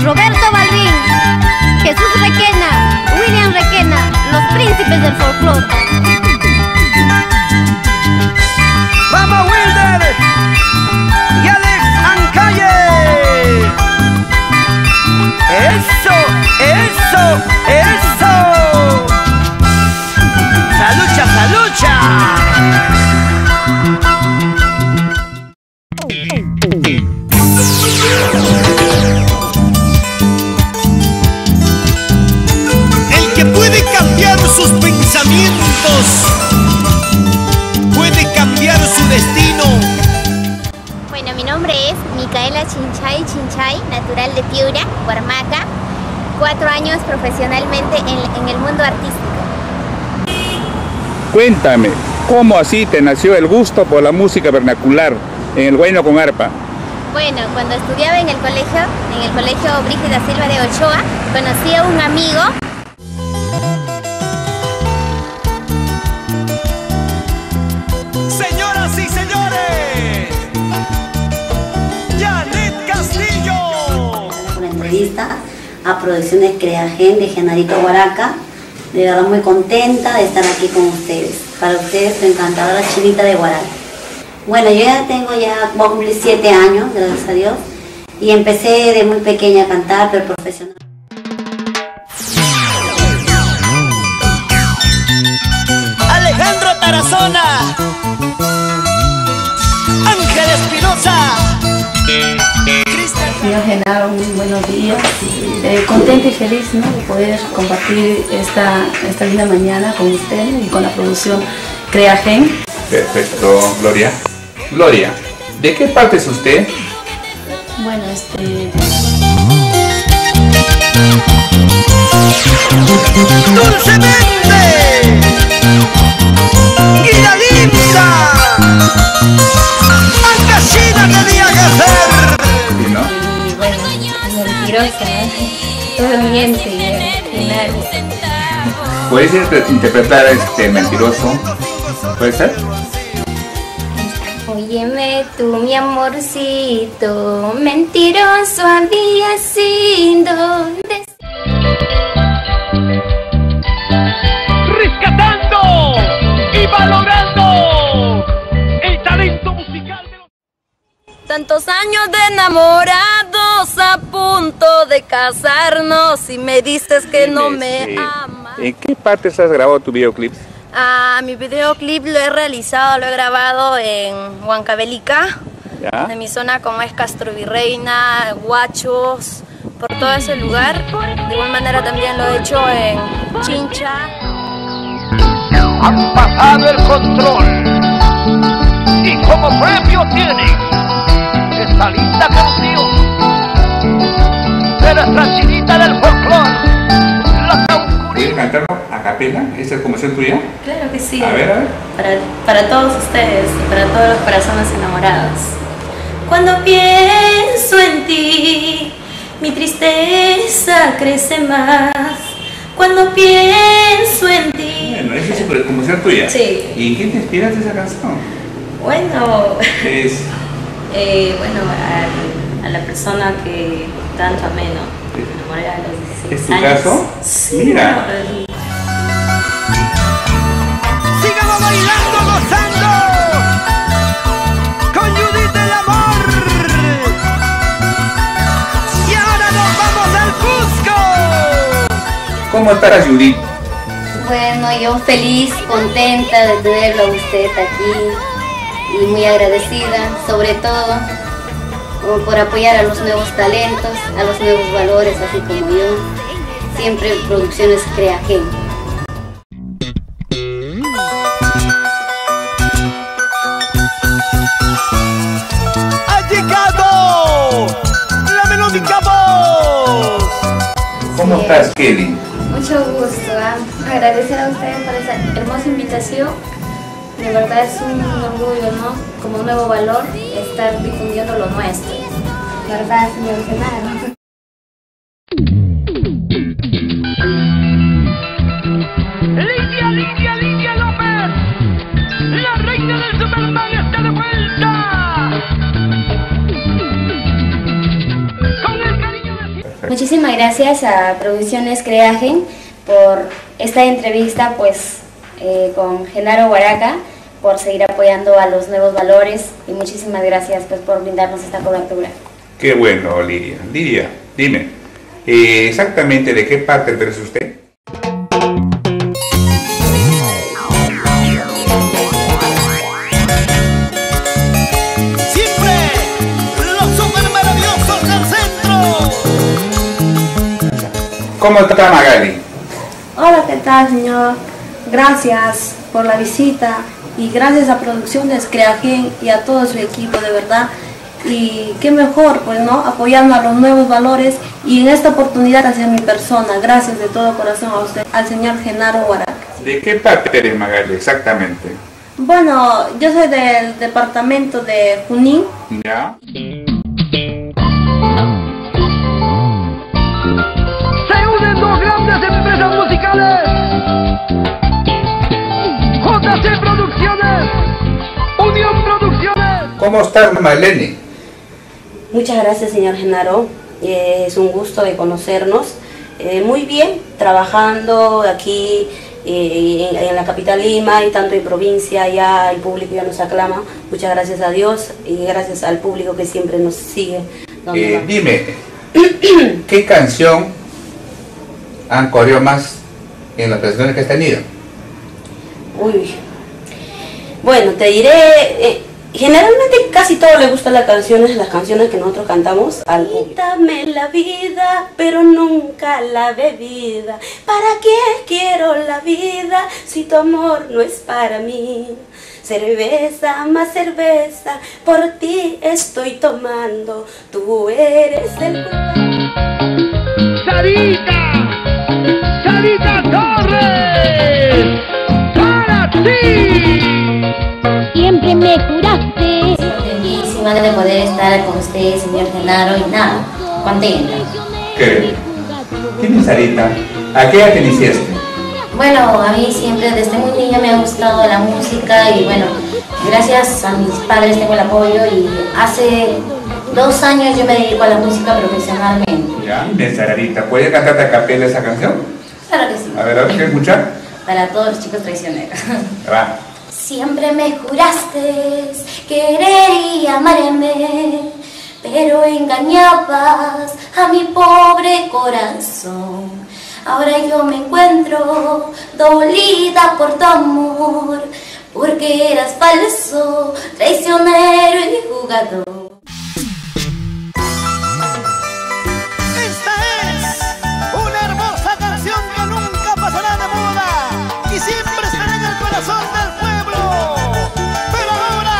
Roberto Balvin, Jesús Requena, William Requena, los príncipes del folclore. ¡Vamos, Wilder! ¡Y Alex Ancalle! ¡Eso! ¡Eso! ¡Eso! ¡Salucha, salucha! El que puede cambiar sus pensamientos puede cambiar su destino. Bueno, mi nombre es Micaela Chinchay, natural de Piura, Huarmaca. 4 años profesionalmente en el mundo artístico. Cuéntame, ¿cómo así te nació el gusto por la música vernacular en el huayno con arpa? Bueno, cuando estudiaba en el colegio Brígida Silva de Ochoa, conocí a un amigo. Señoras y señores, Janet Castillo. Una entrevista a Producciones Creagen de Genarito Huaraca. De verdad muy contenta de estar aquí con ustedes. Para ustedes, su encantadora Chinita de Huaraca. Bueno, yo ya voy a cumplir 7 años, gracias a Dios. Y empecé de muy pequeña a cantar, pero profesional. Alejandro Tarazona, Ángel Espinosa, Señor Genaro, muy buenos días. Contenta y feliz, ¿no?, de poder compartir esta linda mañana con ustedes y con la producción Creagen. Perfecto, Gloria. Gloria, ¿de qué parte es usted? Bueno, ¡Dulcemente! ¡Guía linda! ¡Ancashina tenía que ser! ¿Sí, no? y bueno, mentirosa, ¿no? Todo miente y nada. ¿Puedes interpretar mentiroso? ¿Puede ser? Óyeme tú, mi amorcito, mentiroso había sido. ¡Rescatando y valorando el talento musical de los... Tantos años de enamorados, a punto de casarnos, y me dices que no me amas. ¿En qué partes has grabado tu videoclip? Mi videoclip lo he grabado en Huancavelica, ¿Ya? de mi zona como es Castro Virreina, Huachos, por todo ese lugar. De igual manera también lo he hecho en Chincha. Han pasado el control y como premio tienen esta linda canción de nuestra Chinita del folclore, la Caucurí. ¿Puedes cantarlo a capela? ¿Esta es composición tuya? Claro que sí. A ver, a ver. Para todos ustedes y para todos los corazones enamorados. Cuando pienso en ti, mi tristeza crece más. Cuando pienso en ti. Bueno, esa es composición tuya. Sí. ¿Y en qué te inspiras de esa canción? Bueno, Es... bueno, a la persona que tanto amé, ¿no? Me enamoré a los 16 ¿Es tu años. caso? Sí, Mira. ¡Sigamos bailando, gozando! ¡Con Judith del amor! ¡Y ahora nos vamos al Cusco! ¿Cómo estarás, Judith? Bueno, yo feliz, contenta de tenerlo a usted aquí y muy agradecida, sobre todo por apoyar a los nuevos talentos, a los nuevos valores, así como yo. Siempre Producciones Creagen. ¡Ha llegado la melódica voz! ¿Cómo estás, Kelly? Mucho gusto, agradecer a ustedes por esa hermosa invitación. De verdad es un orgullo, ¿no? Como un nuevo valor, estar difundiendo lo nuestro. ¿Verdad, señor Genaro? Lidia López, la reina del Superman está de vuelta. Con el cariño de... Muchísimas gracias a Producciones Creagen por esta entrevista con Genaro Huaraca, por seguir apoyando a los nuevos valores, y muchísimas gracias por brindarnos esta cobertura. Qué bueno, Lidia. Lidia, dime, exactamente de qué parte eres usted. Siempre los super maravillosos del centro. ¿Cómo está Magali? Hola, ¿qué tal, señor? Gracias por la visita y gracias a Producciones Creagen y a todo su equipo, de verdad. Y qué mejor, pues, ¿no? Apoyando a los nuevos valores y en esta oportunidad hacia mi persona. Gracias de todo corazón a usted, al señor Genaro Huaraca. ¿De qué parte eres, Magali, exactamente? Bueno, yo soy del departamento de Junín. ¿Ya? Se unen dos grandes empresas musicales. JC Producciones, Unión Producciones. ¿Cómo estás, Marlene? Muchas gracias, señor Genaro. Es un gusto de conocernos. Muy bien, trabajando aquí en la capital Lima y tanto en provincia, ya el público ya nos aclama. Muchas gracias a Dios y gracias al público que siempre nos sigue. Dime, ¿qué canción han corrido más en las presentaciones que has tenido? Uy, bueno, te diré, generalmente casi todo le gustan las canciones que nosotros cantamos. Dame la vida, pero nunca la bebida. ¿Para qué quiero la vida si tu amor no es para mí? Cerveza más cerveza, por ti estoy tomando. Tú eres el... Sarita Torres, para ti. Siempre me curaste. Contentísima de poder estar con usted, señor Genaro, y nada, contenta. ¿Qué? ¿Quién es Sarita? ¿A qué edad te iniciaste? Bueno, a mí siempre desde muy niña me ha gustado la música y bueno, gracias a mis padres tengo el apoyo y hace 2 años yo me dedico a la música profesionalmente. Ya, de Sarita, ¿puedes cantarte a capela esa canción? Claro que sí. A ver, ¿qué escuchar? Para todos los chicos traicioneros. Va. Siempre me juraste querer y amarme, pero engañabas a mi pobre corazón. Ahora yo me encuentro dolida por tu amor, porque eras falso, traicionero y jugador. Esta es una hermosa canción que nunca pasará de moda y siempre estará en el corazón del pueblo. Pero ahora...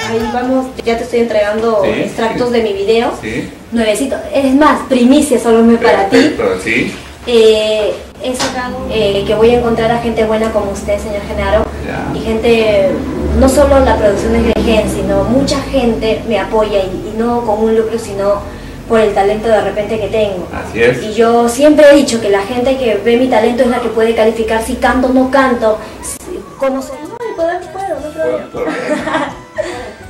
Ahí vamos, ya te estoy entregando extractos de mi video. Sí. Nuevecito, es más, primicia solo para ti. Sí. Es acá que voy a encontrar a gente buena como usted, señor Genaro, y gente, no solo la producción de Creagen, sino mucha gente me apoya y no con un lucro, sino por el talento de repente que tengo. Así es. Y yo siempre he dicho que la gente que ve mi talento es la que puede calificar si canto o no canto. Conocer, no puedo, no problema.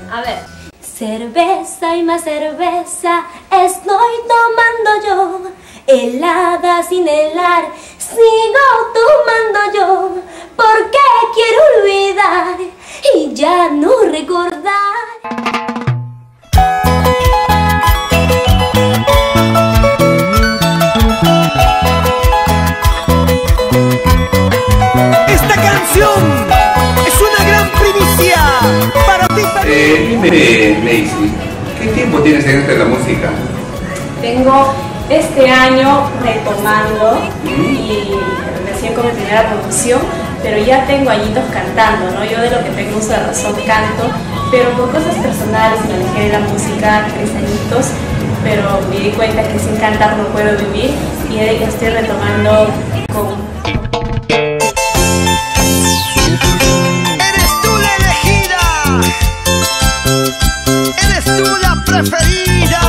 A ver. Cerveza y más cerveza estoy tomando yo, helada sin helar sigo tomando yo, porque quiero olvidar y ya no recordar. Esta canción es una gran primicia para ti. Dime, Daisy, ¿qué tiempo tienes en esto de la música? Tengo este año retomando y recién con mi primera producción, pero ya tengo añitos cantando, ¿no? Yo de lo que tengo uso de razón canto, pero por cosas personales me alejé de la música 3 añitos, pero me di cuenta que sin cantar no puedo vivir y ya estoy retomando con... Eres tú la elegida, eres tú la preferida.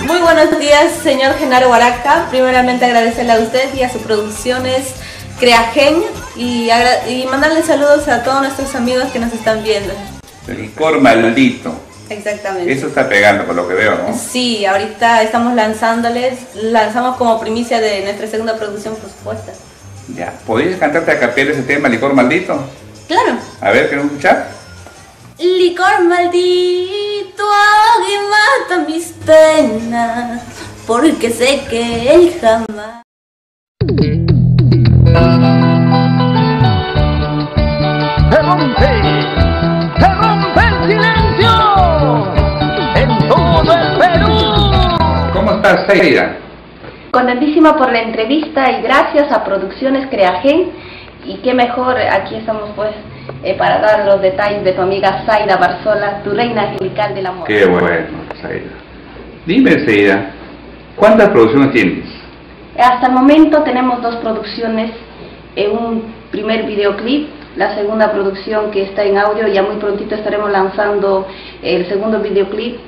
Muy buenos días, señor Genaro Huaraca. Primeramente agradecerle a usted y a sus Producciones Creagen y mandarle saludos a todos nuestros amigos que nos están viendo. El licor maldito. Exactamente. Eso está pegando por lo que veo, ¿no? Sí, ahorita estamos lanzamos como primicia de nuestra segunda producción, por supuesto. Ya, ¿podrías cantarte a capela ese tema, Licor Maldito? Claro. A ver, ¿queremos escuchar? Licor maldito que mata mis penas, porque sé que él jamás. Se rompe el silencio en todo el Perú. ¿Cómo estás, Zaida? Contentísima por la entrevista y gracias a Producciones Creagen. Y qué mejor, aquí estamos pues para dar los detalles de tu amiga Zaida Barzola, tu reina angelical del amor. Qué bueno, Zaida. Dime, Zaida, ¿cuántas producciones tienes? Hasta el momento tenemos 2 producciones, un primer videoclip, la segunda producción que está en audio, ya muy prontito estaremos lanzando el segundo videoclip.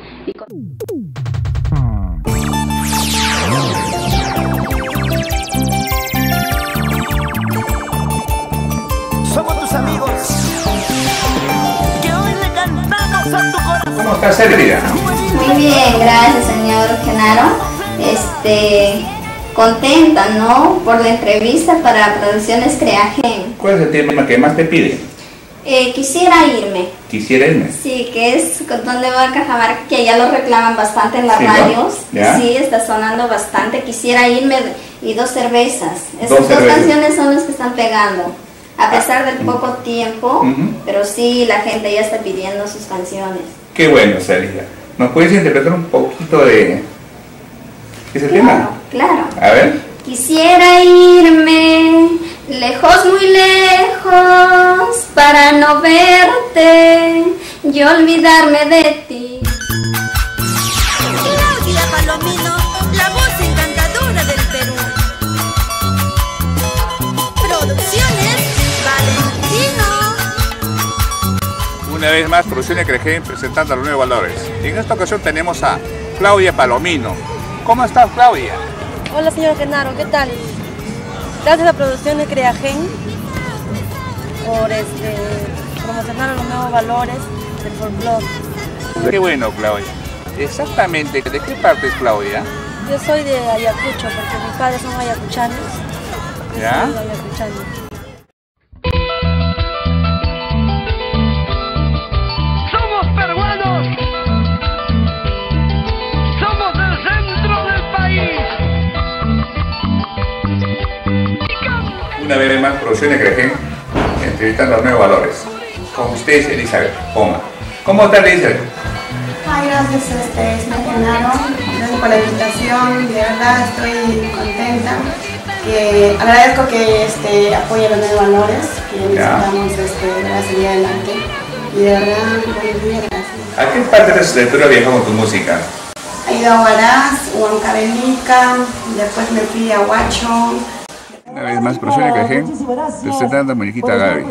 Somos tus amigos, que hoy le cantamos a tu corazón. ¿Cómo estás, Zaida? Muy bien, gracias señor Genaro. Contenta, ¿no? Por la entrevista para Producciones Creagen. ¿Cuál es el tema que más te piden? Quisiera irme. Quisiera irme. Sí, que es donde va Cajamarca, que ya lo reclaman bastante en las Sí, radios. ¿no? ¿Ya? Sí, está sonando bastante. Quisiera irme y 2 cervezas. Esas Dos dos cervezas. canciones son las que están pegando. A pesar del poco tiempo, pero sí, la gente ya está pidiendo sus canciones. Qué bueno, Zaida. ¿Nos puedes interpretar un poquito de ese tema? Claro. A ver. Quisiera irme lejos, muy lejos, para no verte y olvidarme de ti. Claudia Palomino, la voz encantadora del Perú. Producciones Valentino. Una vez más, Producciones Creagen presentando los nuevos valores. Y en esta ocasión tenemos a Claudia Palomino. ¿Cómo estás, Claudia? Hola, señor Genaro, ¿qué tal? Gracias a Producciones Creagen por promocionar los nuevos valores del folclore. Qué bueno, Claudia. Exactamente, ¿de qué parte es Claudia? Yo soy de Ayacucho, porque mis padres son ayacuchanos. ¿Ya? Soy ayacuchano. Somos peruanos. Somos del centro del país. Una vez más, Producciones Creagen entrevistando los nuevos valores. Con ustedes, Elizabeth Poma. ¿Cómo estás, Elizabeth? Ay, gracias, señor Genaro. Gracias por la invitación. De verdad estoy contenta. Agradezco que apoye los nuevos valores que necesitamos seguir adelante. Y de verdad, buenos días, gracias. ¿A qué parte de Perú viajó con tu música? He ido a Huaraz, Huancavelica, después me fui a Huacho. Una vez más, Producciones Creagen presentando a Muñequita Gaby.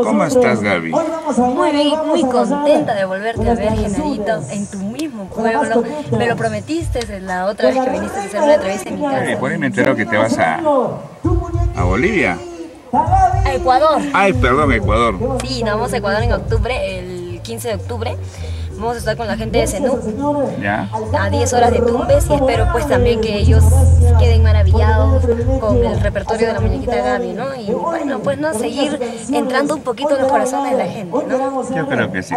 ¿Cómo estás, Gaby? Muy bien, muy contenta de volverte a ver, Genarito, en tu mismo pueblo. Me lo prometiste la otra vez que viniste a hacer una entrevista en mi casa. Por ahí me entero que te vas a Bolivia. A Ecuador. Ay, perdón, Ecuador. Sí, nos vamos a Ecuador en octubre, el 15 de octubre. Vamos a estar con la gente de Zenú, ¿Ya? a 10 horas de Tumbes, y espero pues también que ellos queden maravillados con el repertorio de la Muñequita Gaby, ¿no? Y bueno, pues no, seguir entrando un poquito en los corazones de la gente, ¿no? Yo creo que sí,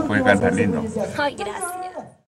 puede cantar lindo. Ay, gracias.